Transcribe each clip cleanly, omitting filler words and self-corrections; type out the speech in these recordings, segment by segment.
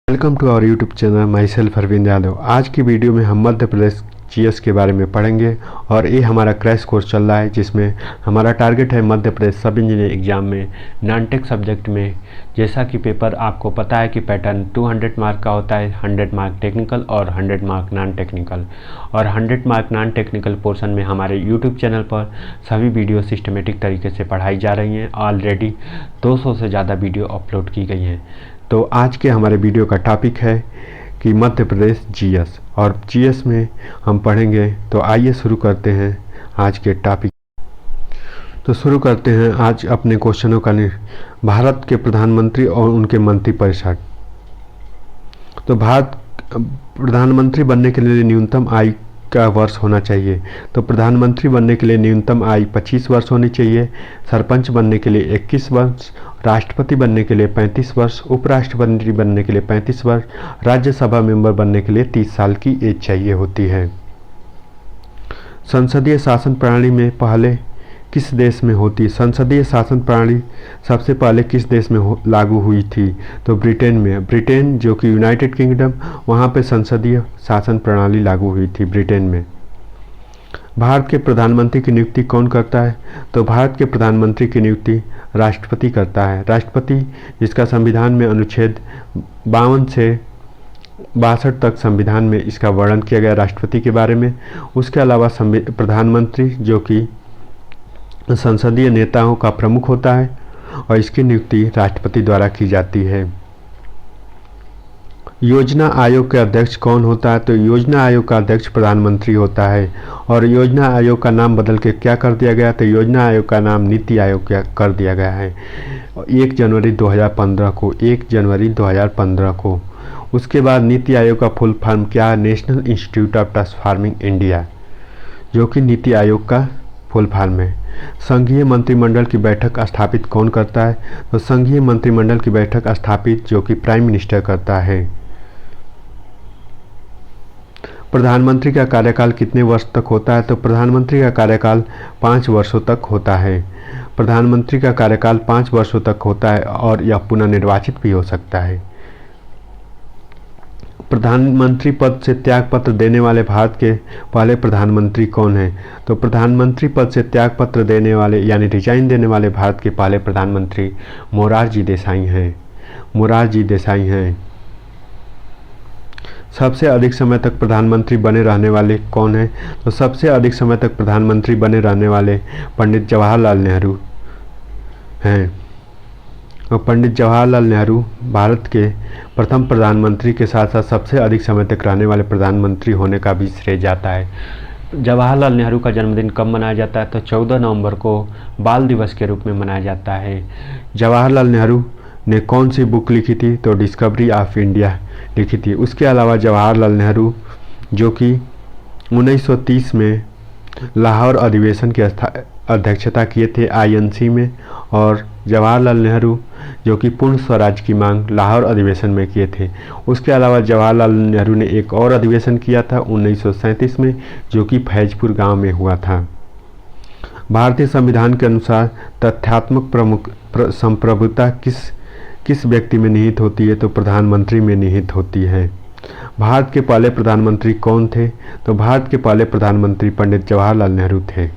Welcome to our YouTube channel myself Arvind Yadav. आज की video में हम मध्य प्रदेश जीएस के बारे में पढ़ेंगे और ये हमारा क्रैश कोर्स चल रहा है जिसमें हमारा टारगेट है मध्य प्रदेश सब इंजीनियर एग्जाम में नॉन टेक सब्जेक्ट में। जैसा कि पेपर आपको पता है कि पैटर्न 200 मार्क का होता है, 100 मार्क टेक्निकल और 100 मार्क नॉन टेक्निकल। और 100 मार्क नॉन टेक्निकल पोर्शन में हमारे यूट्यूब चैनल पर सभी वीडियो सिस्टमेटिक तरीके से पढ़ाई जा रही हैं। ऑलरेडी 200 से ज़्यादा वीडियो अपलोड की गई हैं। तो आज के हमारे वीडियो का टॉपिक है कि मध्य प्रदेश जीएस, और जीएस में हम पढ़ेंगे। तो आइए शुरू करते हैं आज के टॉपिक। तो शुरू करते हैं आज अपने क्वेश्चनों का। भारत के प्रधानमंत्री और उनके मंत्रिपरिषद। तो भारत प्रधानमंत्री बनने के लिए न्यूनतम आयु का वर्ष होना चाहिए। तो प्रधानमंत्री बनने के लिए न्यूनतम आयु 25 वर्ष होनी चाहिए। सरपंच बनने के लिए 21 वर्ष, राष्ट्रपति बनने के लिए 35 वर्ष, उपराष्ट्रपति बनने के लिए 35 वर्ष, राज्यसभा मेंबर बनने के लिए 30 साल की एज चाहिए होती है। संसदीय शासन प्रणाली में पहले किस देश में होती? संसदीय शासन प्रणाली सबसे पहले किस देश में लागू हुई थी? तो ब्रिटेन में। ब्रिटेन जो कि यूनाइटेड किंगडम, वहाँ पे संसदीय शासन प्रणाली लागू हुई थी ब्रिटेन में। भारत के प्रधानमंत्री की नियुक्ति कौन करता है? तो भारत के प्रधानमंत्री की नियुक्ति राष्ट्रपति करता है। राष्ट्रपति जिसका संविधान में अनुच्छेद 52 से 62 तक संविधान में इसका वर्णन किया गया राष्ट्रपति के बारे में। उसके अलावा प्रधानमंत्री जो कि संसदीय नेताओं का प्रमुख होता है और इसकी नियुक्ति राष्ट्रपति द्वारा की जाती है। योजना आयोग के अध्यक्ष कौन होता है? तो योजना आयोग का अध्यक्ष प्रधानमंत्री होता है। और योजना आयोग का नाम बदल के क्या कर दिया गया? तो योजना आयोग का नाम नीति आयोग कर दिया गया है 1 जनवरी 2015 को। 1 जनवरी 2015 को। उसके बाद नीति आयोग का फुल फॉर्म क्या है? National institute of transforming India, जो कि नीति आयोग का फुल फॉर्म है। संघीय मंत्रिमंडल की बैठक स्थापित कौन करता है? तो संघीय मंत्रिमंडल की बैठक स्थापित जो कि प्राइम मिनिस्टर करता है। प्रधानमंत्री का कार्यकाल कितने वर्ष तक होता है? तो प्रधानमंत्री का कार्यकाल 5 वर्षों तक होता है। प्रधानमंत्री का कार्यकाल 5 वर्षों तक होता है और यह पुनः निर्वाचित भी हो सकता है। प्रधानमंत्री पद से त्यागपत्र देने वाले भारत के पहले प्रधानमंत्री कौन हैं? तो प्रधानमंत्री पद से त्यागपत्र देने वाले यानी रिजाइन देने वाले भारत के पहले प्रधानमंत्री मोरारजी देसाई हैं। मोरारजी देसाई हैं। सबसे अधिक समय तक प्रधानमंत्री बने रहने वाले कौन हैं? तो सबसे अधिक समय तक प्रधानमंत्री बने रहने वाले पंडित जवाहरलाल नेहरू हैं। और पंडित जवाहरलाल नेहरू भारत के प्रथम प्रधानमंत्री के साथ साथ सबसे अधिक समय तक रहने वाले प्रधानमंत्री होने का भी श्रेय जाता है। जवाहरलाल नेहरू का जन्मदिन कब मनाया जाता है? तो 14 नवंबर को बाल दिवस के रूप में मनाया जाता है। जवाहरलाल नेहरू ने कौन सी बुक लिखी थी? तो डिस्कवरी ऑफ इंडिया लिखी थी। उसके अलावा जवाहरलाल नेहरू जो कि 1930 में लाहौर अधिवेशन की अध्यक्षता किए थे आईएनसी में, और जवाहरलाल नेहरू जो कि पूर्ण स्वराज की मांग लाहौर अधिवेशन में किए थे। उसके अलावा जवाहरलाल नेहरू ने एक और अधिवेशन किया था 1937 में जो कि फैजपुर गांव में हुआ था। भारतीय संविधान के अनुसार तथ्यात्मक संप्रभुता किस व्यक्ति में निहित होती है? तो प्रधानमंत्री में निहित होती है। भारत के पहले प्रधानमंत्री कौन थे? तो भारत के पहले प्रधानमंत्री पंडित जवाहरलाल नेहरू थे।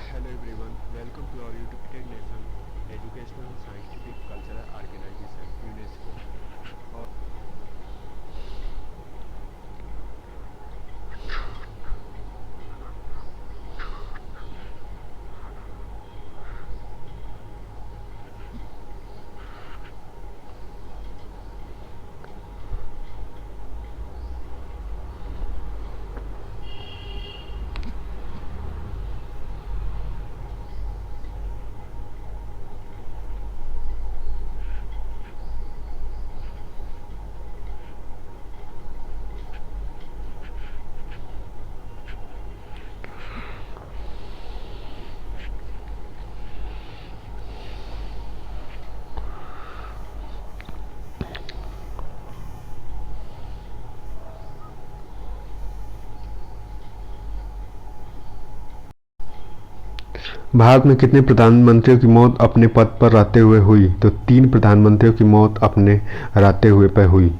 Hello everyone, welcome to our YouTube Tech Nation Educational, Scientific, Cultural Organization UNESCO। और भारत में कितने प्रधानमंत्रियों की मौत अपने पद पर रहते हुए हुई? तो 3 प्रधानमंत्रियों की मौत अपने रहते हुए पर हुई।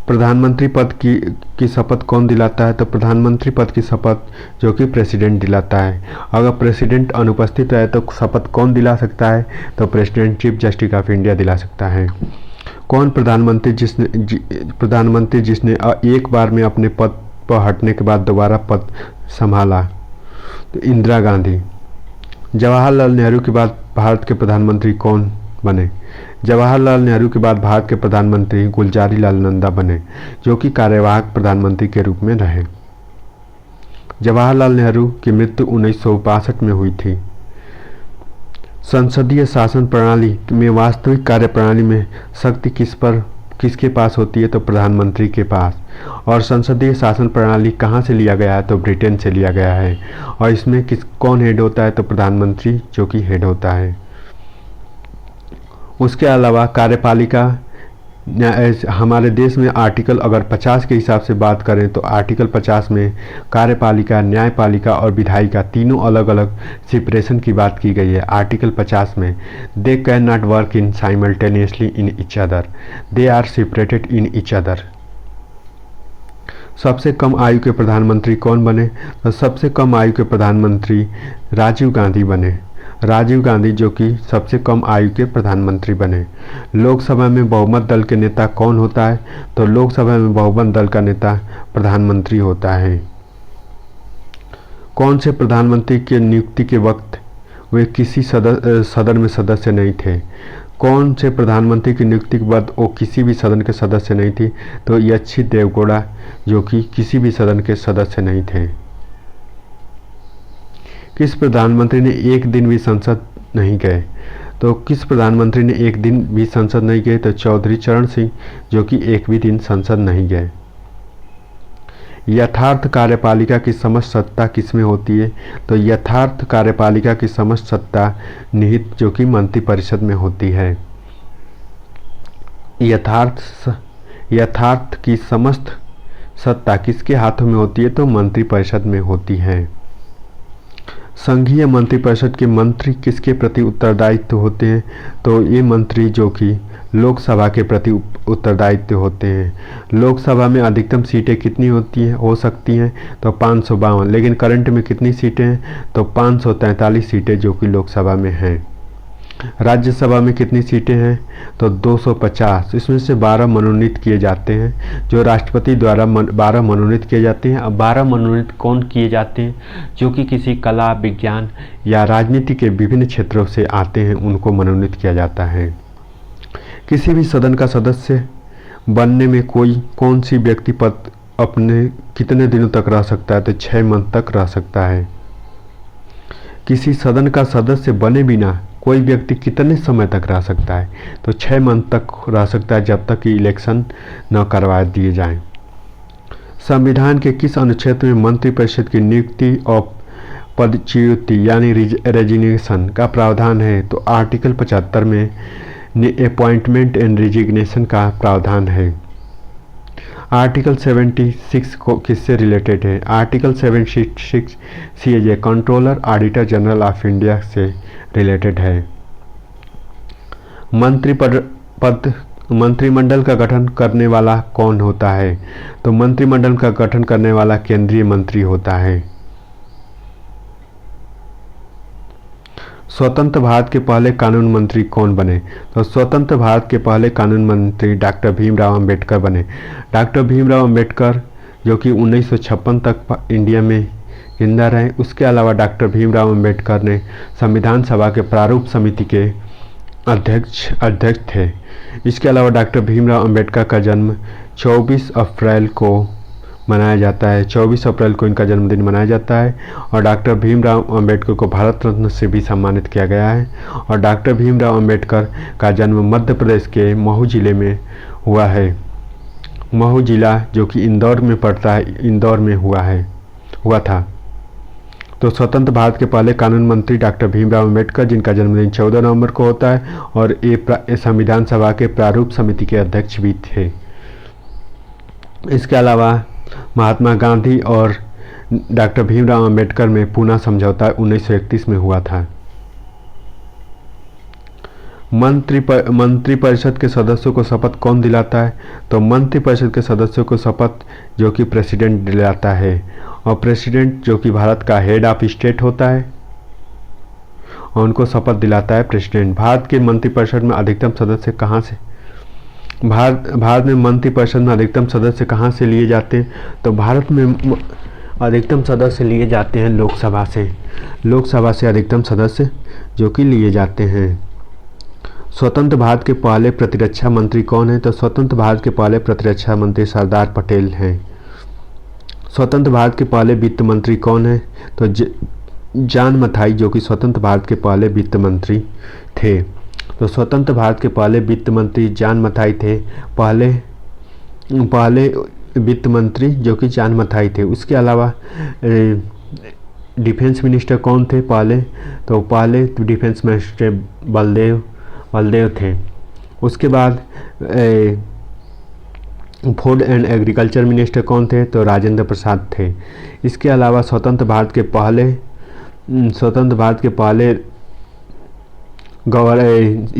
प्रधानमंत्री पद की शपथ कौन दिलाता है? तो प्रधानमंत्री पद की शपथ जो कि प्रेसिडेंट दिलाता है। अगर प्रेसिडेंट अनुपस्थित है तो शपथ कौन दिला सकता है? तो president chief justice of India दिला सकता है। कौन प्रधानमंत्री जिसने एक बार में अपने पद पर हटने के बाद दोबारा पद संभाला? तो इंदिरा गांधी। जवाहरलाल नेहरू के बाद भारत के प्रधानमंत्री कौन बने? जवाहरलाल नेहरू के बाद भारत के प्रधानमंत्री गुलजारी लाल नंदा बने, जो कि कार्यवाहक प्रधानमंत्री के रूप में रहे। जवाहरलाल नेहरू की मृत्यु 1962 में हुई थी। संसदीय शासन प्रणाली में वास्तविक कार्यप्रणाली में शक्ति किसके पास होती है? तो प्रधानमंत्री के पास। और संसदीय शासन प्रणाली कहाँ से लिया गया है? तो ब्रिटेन से लिया गया है। और इसमें कौन हेड होता है? तो प्रधानमंत्री जो कि हेड होता है। उसके अलावा कार्यपालिका हमारे देश में आर्टिकल अगर 50 के हिसाब से बात करें तो आर्टिकल 50 में कार्यपालिका, न्यायपालिका और विधायिका तीनों अलग अलग सेपरेशन की बात की गई है। आर्टिकल 50 में they can not work in simultaneously in each other, they are separated in each other. सबसे कम आयु के प्रधानमंत्री कौन बने? तो सबसे कम आयु के प्रधानमंत्री राजीव गांधी बने। राजीव गांधी जो कि सबसे कम आयु के प्रधानमंत्री बने। लोकसभा में बहुमत दल के नेता कौन होता है? तो लोकसभा में बहुमत दल का नेता प्रधानमंत्री होता है। कौन से प्रधानमंत्री के नियुक्ति के वक्त वे किसी सदन में सदस्य नहीं थे? कौन से प्रधानमंत्री की नियुक्ति के बाद वो किसी भी सदन के सदस्य नहीं थी? तो एच देवगौड़ा जो कि किसी भी सदन के सदस्य नहीं थे। किस प्रधानमंत्री ने एक दिन भी संसद नहीं गए? तो किस प्रधानमंत्री ने एक दिन भी संसद नहीं गए? तो चौधरी चरण सिंह जो कि एक भी दिन संसद नहीं गए। यथार्थ कार्यपालिका की समस्त सत्ता किसमें होती है? तो यथार्थ कार्यपालिका की समस्त सत्ता निहित जो कि मंत्रिपरिषद में होती है। यथार्थ की समस्त सत्ता किसके हाथों में होती है? तो मंत्रिपरिषद में होती है। संघीय मंत्रिपरिषद के मंत्री किसके प्रति उत्तरदायित्व होते हैं? तो ये मंत्री जो कि लोकसभा के प्रति उत्तरदायित्व होते हैं। लोकसभा में अधिकतम सीटें कितनी हो सकती हैं? तो 552। लेकिन करंट में कितनी सीटें हैं? तो 543 सीटें जो कि लोकसभा में हैं। राज्यसभा में कितनी सीटें हैं? तो 250। इसमें से 12 मनोनीत किए जाते हैं, जो राष्ट्रपति द्वारा 12 मनोनीत किए जाते हैं। अब 12 मनोनीत कौन किए जाते हैं? जो कि किसी कला, विज्ञान या राजनीति के विभिन्न क्षेत्रों से आते हैं, उनको मनोनीत किया जाता है। किसी भी सदन का सदस्य बनने में कौन सी व्यक्ति पद अपने कितने दिनों तक रह सकता है? तो 6 मंथ तक रह सकता है। किसी सदन का सदस्य बने बिना कोई व्यक्ति कितने समय तक रह सकता है? तो 6 मंथ तक रह सकता है, जब तक कि इलेक्शन न करवा दिए जाएं। संविधान के किस अनुच्छेद में मंत्रिपरिषद की नियुक्ति और पदच्युति यानी रेजिग्नेशन का प्रावधान है? तो आर्टिकल 75 में अपॉइंटमेंट एंड रेजिग्नेशन का प्रावधान है। आर्टिकल 76 को किससे रिलेटेड है? Article 76 CAG controller auditor general of India से रिलेटेड है। मंत्रिमंडल का गठन करने वाला कौन होता है? तो मंत्रिमंडल का गठन करने वाला केंद्रीय मंत्री होता है। स्वतंत्र भारत के पहले कानून मंत्री कौन बने? तो स्वतंत्र भारत के पहले कानून मंत्री डॉक्टर भीमराव अंबेडकर बने। डॉक्टर भीमराव अंबेडकर जो कि 1956 तक इंडिया में जिंदा रहे। उसके अलावा डॉक्टर भीमराव अंबेडकर ने संविधान सभा के प्रारूप समिति के अध्यक्ष थे। इसके अलावा डॉक्टर भीमराव अंबेडकर का जन्म 24 अप्रैल को मनाया जाता है। 24 अप्रैल को इनका जन्मदिन मनाया जाता है। और डॉक्टर भीमराव अंबेडकर को भारत रत्न से भी सम्मानित किया गया है। और डॉक्टर भीमराव अंबेडकर का जन्म मध्य प्रदेश के महू जिले में हुआ है। महू जिला जो कि इंदौर में पड़ता है, इंदौर में हुआ था। तो स्वतंत्र भारत के पहले कानून मंत्री डॉक्टर भीमराव अंबेडकर, जिनका जन्मदिन 14 नवंबर को होता है, और ये संविधान सभा के प्रारूप समिति के अध्यक्ष भी थे। इसके अलावा महात्मा गांधी और डॉक्टर भीमराव अंबेडकर में पूना समझौता 1931 में हुआ था। मंत्रिपरिषद के सदस्यों को शपथ कौन दिलाता है? तो मंत्रिपरिषद के सदस्यों को शपथ जो कि प्रेसिडेंट दिलाता है, और प्रेसिडेंट जो कि भारत का हेड ऑफ स्टेट होता है और उनको शपथ दिलाता है प्रेसिडेंट। भारत के मंत्रिपरिषद में अधिकतम सदस्य कहाँ से भारत में मंत्रिपरिषद में अधिकतम सदस्य कहाँ से लिए जाते हैं? तो भारत में अधिकतम सदस्य लिए जाते हैं लोकसभा से। लोकसभा से अधिकतम सदस्य जो कि लिए जाते हैं। स्वतंत्र भारत के पहले प्रतिरक्षा मंत्री कौन है? तो स्वतंत्र भारत के पहले प्रतिरक्षा मंत्री सरदार पटेल हैं। स्वतंत्र भारत के पहले वित्त मंत्री कौन है? तो जॉन मथाई जो कि स्वतंत्र भारत के पहले वित्त मंत्री थे। तो स्वतंत्र भारत के पहले वित्त मंत्री जॉन मथाई थे। पहले वित्त मंत्री जो कि जॉन मथाई थे। उसके अलावा डिफेंस मिनिस्टर कौन थे पहले? तो पहले डिफेंस मिनिस्टर बलदेव थे। उसके बाद फूड एंड एग्रीकल्चर मिनिस्टर कौन थे? तो राजेंद्र प्रसाद थे। इसके अलावा स्वतंत्र भारत के पहले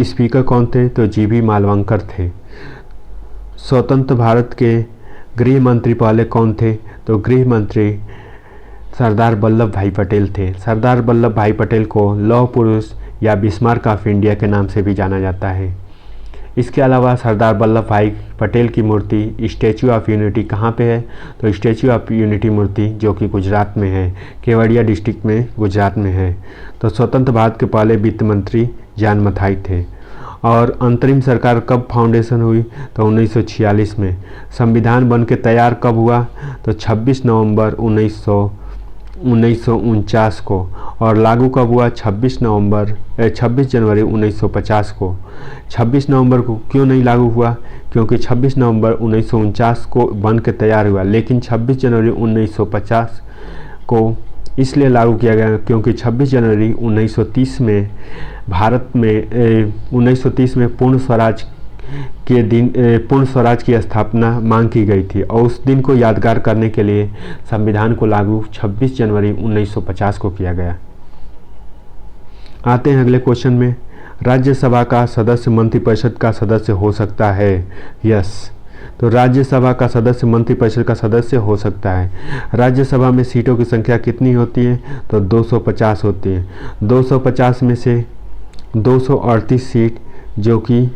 स्पीकर कौन थे? तो जीवी मालवंकर थे। स्वतंत्र भारत के गृह मंत्री पहले कौन थे? तो गृह मंत्री सरदार वल्लभ भाई पटेल थे। सरदार वल्लभ भाई पटेल को लौह पुरुष या बिस्मार्क ऑफ इंडिया के नाम से भी जाना जाता है। इसके अलावा सरदार वल्लभ भाई पटेल की मूर्ति स्टैचू ऑफ यूनिटी कहाँ पे है? तो स्टैचू ऑफ यूनिटी मूर्ति जो कि गुजरात में है, केवड़िया डिस्ट्रिक्ट में गुजरात में है। तो स्वतंत्र भारत के पहले वित्त मंत्री जॉन मथाई थे। और अंतरिम सरकार कब फाउंडेशन हुई? तो 1946 में। संविधान बन के तैयार कब हुआ? तो 26 नवंबर 1949 को। और लागू कब हुआ? 26 जनवरी 1950 को। 26 नवंबर को क्यों नहीं लागू हुआ? क्योंकि 26 नवंबर 1949 को बन के तैयार हुआ, लेकिन 26 जनवरी 1950 को इसलिए लागू किया गया क्योंकि 26 जनवरी 1930 में भारत में 1930 में पूर्ण स्वराज की स्थापना मांग की गई थी, और उस दिन को यादगार करने के लिए संविधान को लागू 26 जनवरी 1950 को किया गया। आते हैं अगले क्वेश्चन में। राज्यसभा का सदस्य मंत्रिपरिषद का सदस्य हो सकता है? यस। तो राज्यसभा का सदस्य मंत्रिपरिषद का सदस्य हो सकता है। राज्यसभा में सीटों की संख्या कितनी होती है? तो 250 होती है। 250 में से 238 सीट जो कि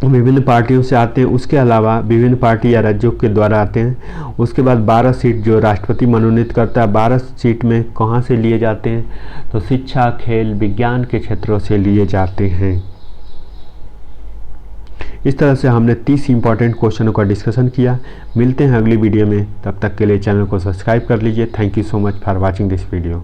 विभिन्न पार्टियों से आते हैं, उसके अलावा विभिन्न पार्टी या राज्यों के द्वारा आते हैं। उसके बाद 12 सीट जो राष्ट्रपति मनोनीत करता है। 12 सीट में कहाँ से लिए जाते हैं? तो शिक्षा, खेल, विज्ञान के क्षेत्रों से लिए जाते हैं। इस तरह से हमने 30 इंपॉर्टेंट क्वेश्चनों का डिस्कशन किया। मिलते हैं अगली वीडियो में, तब तक के लिए चैनल को सब्सक्राइब कर लीजिए। Thank you so much for watching this video.